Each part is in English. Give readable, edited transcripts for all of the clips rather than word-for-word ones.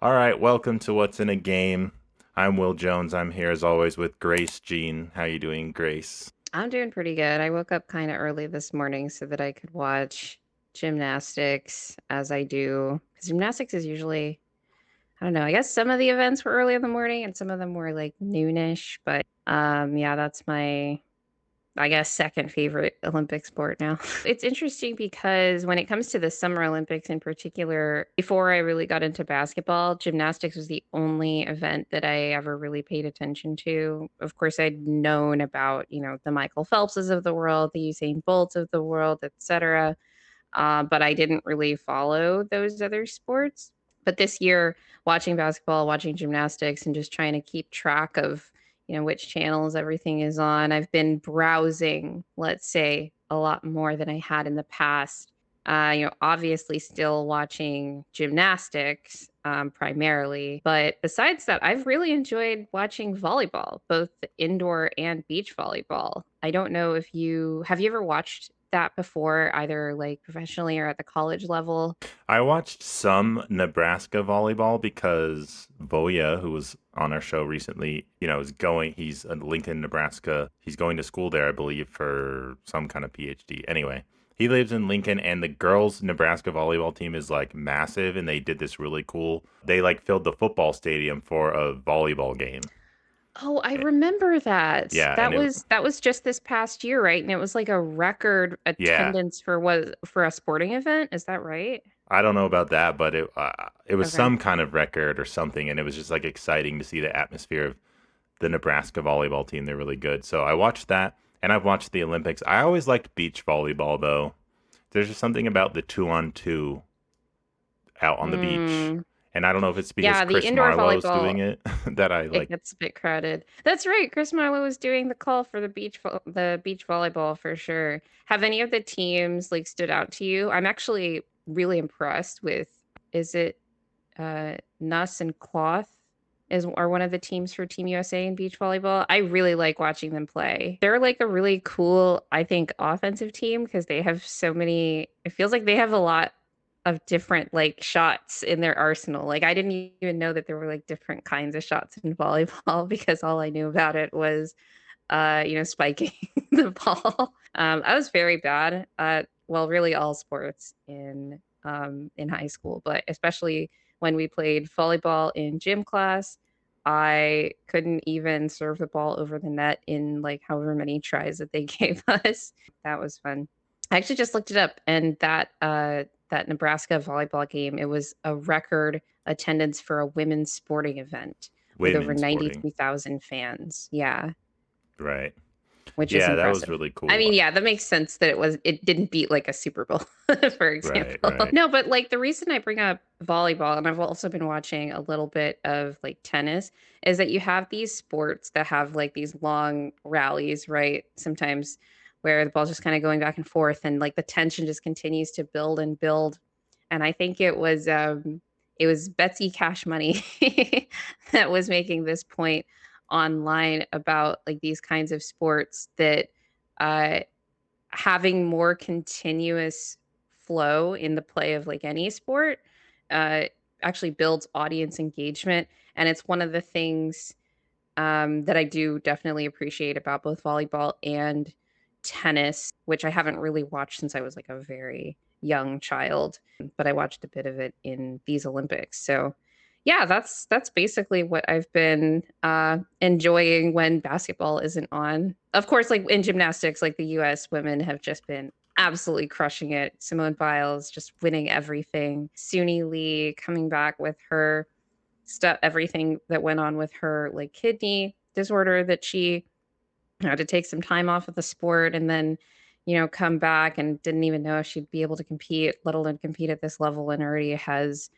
All right, welcome to What's in a Game. I'm Will Jones. I'm here as always with Grace Jean. How you doing, Grace? I'm doing pretty good. I woke up kind of early this morning so that I could watch gymnastics as I do. Because gymnastics is usually, I don't know, I guess some of the events were early in the morning and some of them were like noonish. But yeah, that's my I guess, second favorite Olympic sport now. It's interesting because when it comes to the Summer Olympics in particular, before I really got into basketball, gymnastics was the only event that I ever really paid attention to. Of course, I'd known about, the Michael Phelpses of the world, the Usain Bolts of the world, etc. But I didn't really follow those other sports. But this year, watching basketball, watching gymnastics, and just trying to keep track of, which channels everything is on, I've been browsing, let's say, a lot more than I had in the past. Obviously still watching gymnastics primarily, but besides that, I've really enjoyed watching volleyball, both indoor and beach volleyball. I don't know if you have you ever watched that before, either like professionally or at the college level? I watched some Nebraska volleyball because Voya, who was on our show recently, he's in Lincoln, Nebraska. He's going to school there, I believe, for some kind of PhD. Anyway, he lives in Lincoln, and the girls' Nebraska volleyball team is like massive, and they did this really cool. They like filled the football stadium for a volleyball game. Oh, I Eh, remember that. Yeah, and That it, was that was just this past year, right? And it was like a record yeah, attendance for a sporting event. Is that right? I don't know about that, but it was Okay. some kind of record or something, and it was just like exciting to see the atmosphere of the Nebraska volleyball team. They're really good. So I watched that, and I've watched the Olympics. I always liked beach volleyball, though. There's just something about the 2-on-2 out on the beach, Mm. and I don't know if it's because Yeah, the Chris indoor Marlowe's volleyball, doing it that I it like. gets a bit crowded. That's right. Chris Marlowe was doing the call for the beach volleyball for sure. Have any of the teams like stood out to you? I'm actually really impressed with, is it Nuss and Cloth are one of the teams for Team USA in beach volleyball. I really like watching them play. They're like a really cool, I think, offensive team because they have so many, it feels like they have a lot of different like shots in their arsenal. Like I didn't even know that there were like different kinds of shots in volleyball because all I knew about it was spiking the ball. I was very bad at, well, really all sports in high school, but especially when we played volleyball in gym class, I couldn't even serve the ball over the net in like however many tries that they gave us. That was fun. I actually just looked it up, and that Nebraska volleyball game, it was a record attendance for a women's sporting event with over Women's sporting, 92,000 fans. Yeah, right? which is Yeah, that was impressive. really I cool. mean, yeah, that makes sense that it didn't beat like a Super Bowl, for Right, example. right. No, but like the reason I bring up volleyball, and I've also been watching a little bit of like tennis, is that you have these sports that have like these long rallies, right? Sometimes where the ball's just kind of going back and forth and like the tension just continues to build and build. And I think it was Betsy Cash Money that was making this point online about like these kinds of sports that uh having more continuous flow in the play of like any sport uh actually builds audience engagement, and it's one of the things that I do definitely appreciate about both volleyball and tennis, which I haven't really watched since I was like a very young child, but I watched a bit of it in these Olympics. So, yeah, that's basically what I've been enjoying when basketball isn't on. Of course, like in gymnastics, like the U.S. women have just been absolutely crushing it. Simone Biles just winning everything. Suni Lee coming back with her stuff, everything that went on with her like kidney disorder, that she had to take some time off of the sport and then come back and didn't even know if she'd be able to compete, let alone compete at this level, and already has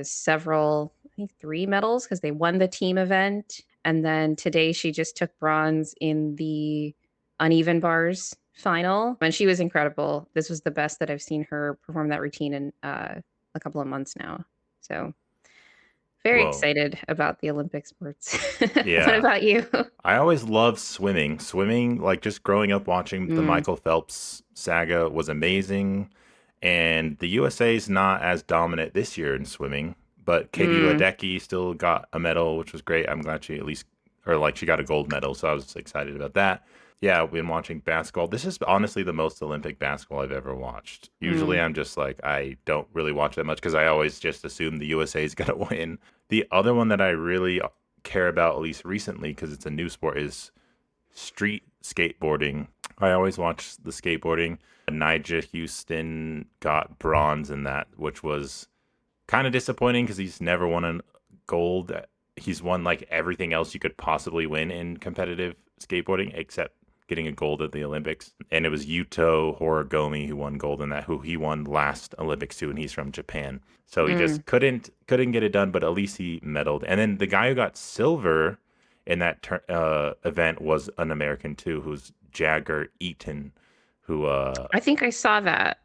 several, I think 3 medals because they won the team event. And then today she just took bronze in the uneven bars final, and she was incredible. This was the best that I've seen her perform that routine in a couple of months now. So very Whoa. excited about the Olympic sports. What Yeah. about you? I always loved swimming. Swimming, like just growing up watching the Mm, Michael Phelps saga was amazing. And the USA's not as dominant this year in swimming, But Katie Mm, Ledecky still got a medal, which was great. I'm glad she at least, or like she got a gold medal, so I was excited about that. Yeah, we've been watching basketball. This is honestly the most Olympic basketball I've ever watched. Usually mm. I'm just like, I don't really watch that much because I always just assume the USA is going to win. The other one that I really care about, at least recently, because it's a new sport, is street skateboarding. I always watch the skateboarding. Nigel Houston got bronze in that, which was kind of disappointing because he's never won a gold. He's won like everything else you could possibly win in competitive skateboarding except getting a gold at the Olympics. And it was Yuto Horigome who won gold in that, who he won last Olympics too, and he's from Japan. So he Mm. just couldn't get it done, but at least he medaled. And then the guy who got silver in that event was an American too, who's Jagger Eaton, who I think I saw that.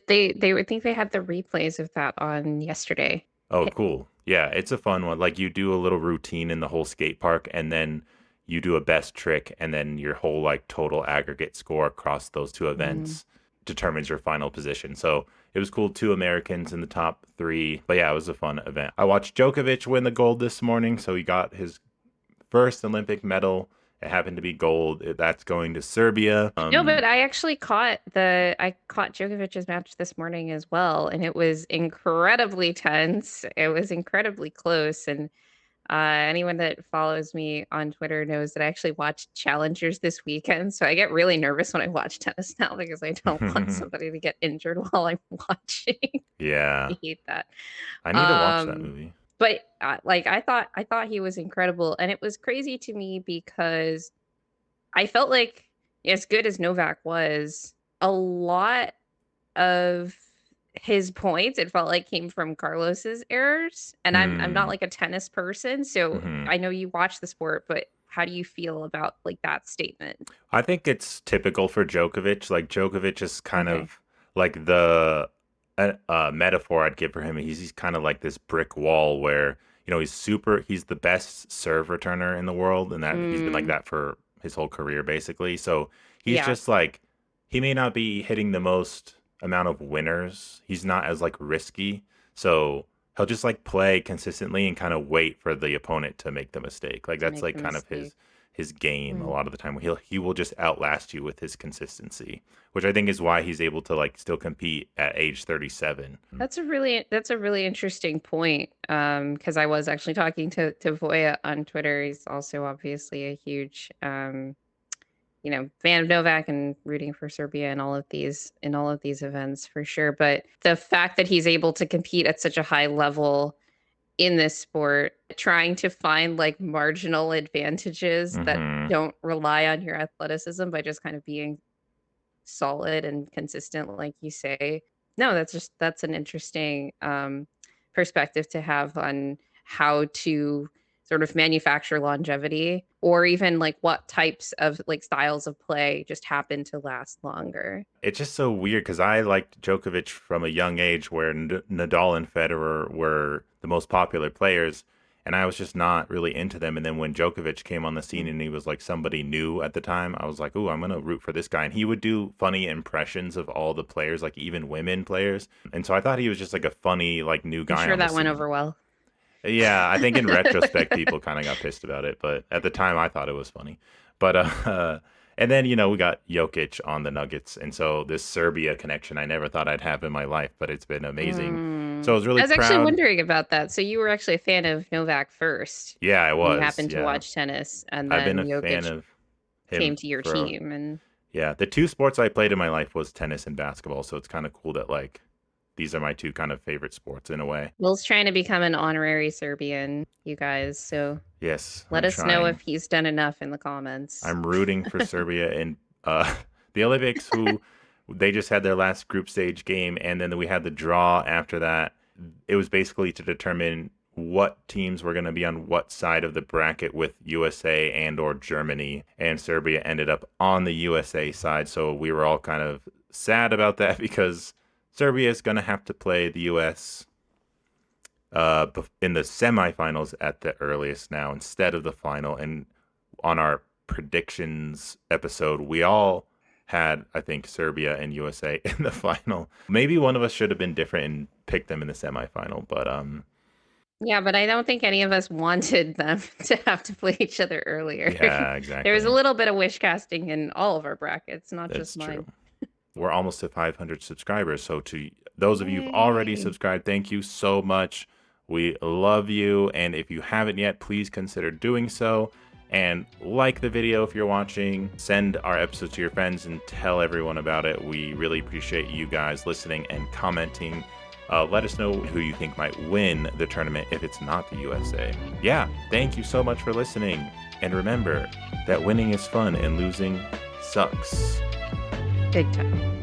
They would think they had the replays of that on yesterday. oh, cool. Yeah, it's a fun one. Like you do a little routine in the whole skate park and then you do a best trick and then your whole like total aggregate score across those two Mm. events determines your final position. So it was cool. Two Americans in the top three. But yeah, it was a fun event. I watched Djokovic win the gold this morning. So he got his first Olympic medal. It happened to be gold. That's going to Serbia. No, but I caught Djokovic's match this morning as well, and it was incredibly tense. It was incredibly close, and anyone that follows me on Twitter knows that I actually watched challengers this weekend, so I get really nervous when I watch tennis now because I don't want somebody to get injured while I'm watching. Yeah. I hate that. I need to watch that Um, movie. but like I thought he was incredible, and it was crazy to me because I felt like as good as Novak was, a lot of his points, it felt like came from Carlos's errors, and I'm not Hmm. like a tennis person, so Hmm. I know you watch the sport, but how do you feel about like that statement? I think it's typical for Djokovic. Like Djokovic is kind Okay. of like the metaphor I'd give for him. He's kind of like this brick wall where he's the best serve returner in the world, and that he's been like Mm, that for his whole career basically. So he's yeah, just like he may not be hitting the most amount of winners. He's not as like risky. So he'll just like play consistently and kind of wait for the opponent to make the mistake. Like to that's make like the kind of mistake. his game a Mm. lot of the time. He will just outlast you with his consistency, which I think is why he's able to like still compete at age 37. That's a really interesting point. Because I was actually talking to Voya on Twitter. He's also obviously a huge fan of Novak and rooting for Serbia in all of these events for sure. But the fact that he's able to compete at such a high level in this sport, trying to find like marginal advantages that Hmm. don't rely on your athleticism by just kind of being solid and consistent, like you say. No, that's an interesting perspective to have on how to sort of manufacture longevity or even like what types of like styles of play just happen to last longer. It's just so weird because I liked Djokovic from a young age, where Nadal and Federer were the most popular players, and I was just not really into them. And then when Djokovic came on the scene Mm. and he was like somebody new at the time, I was like, "Ooh, I'm gonna root for this guy." And he would do funny impressions of all the players, like even women players. And so I thought he was just like a funny, like new I'm guy sure on the that went scene. over well. Yeah, I think in retrospect, people kind of got pissed about it, but at the time, I thought it was funny. But and then we got Jokic on the Nuggets, and so this Serbia connection I never thought I'd have in my life, but it's been amazing. So I Mm. was really I was actually proud. wondering about that. So you were actually a fan of Novak first, Yeah, I and you was. happened to Yeah, watch tennis, and I've been then a fan Jokic of came him to your for team, and yeah. The two sports I played in my life was tennis and basketball, so it's kind of cool that like these are my two kind of favorite sports in a way. Will's trying to become an honorary Serbian, you guys. So Yes, let I'm us know trying. if he's done enough in the comments. I'm rooting for Serbia in the Olympics, who they just had their last group stage game, and then we had the draw after that. It was basically to determine what teams were going to be on what side of the bracket with USA and or Germany, and Serbia ended up on the USA side. So we were all kind of sad about that because Serbia is going to have to play the US in the semifinals at the earliest now instead of the final. And on our predictions episode, we all had, I think, Serbia and USA in the final. Maybe one of us should have been different and picked them in the semifinal, but Yeah, but I don't think any of us wanted them to have to play each other earlier. Yeah, There was a exactly. little bit of wish casting in all of our brackets, not just That's true. mine. We're almost to 500 subscribers. So to those of you who've already Yay. subscribed, thank you so much. We love you. And if you haven't yet, please consider doing so. And like the video if you're watching, send our episode to your friends and tell everyone about it. We really appreciate you guys listening and commenting. Let us know who you think might win the tournament if it's not the USA. Yeah, thank you so much for listening. And remember that winning is fun and losing sucks. Big time.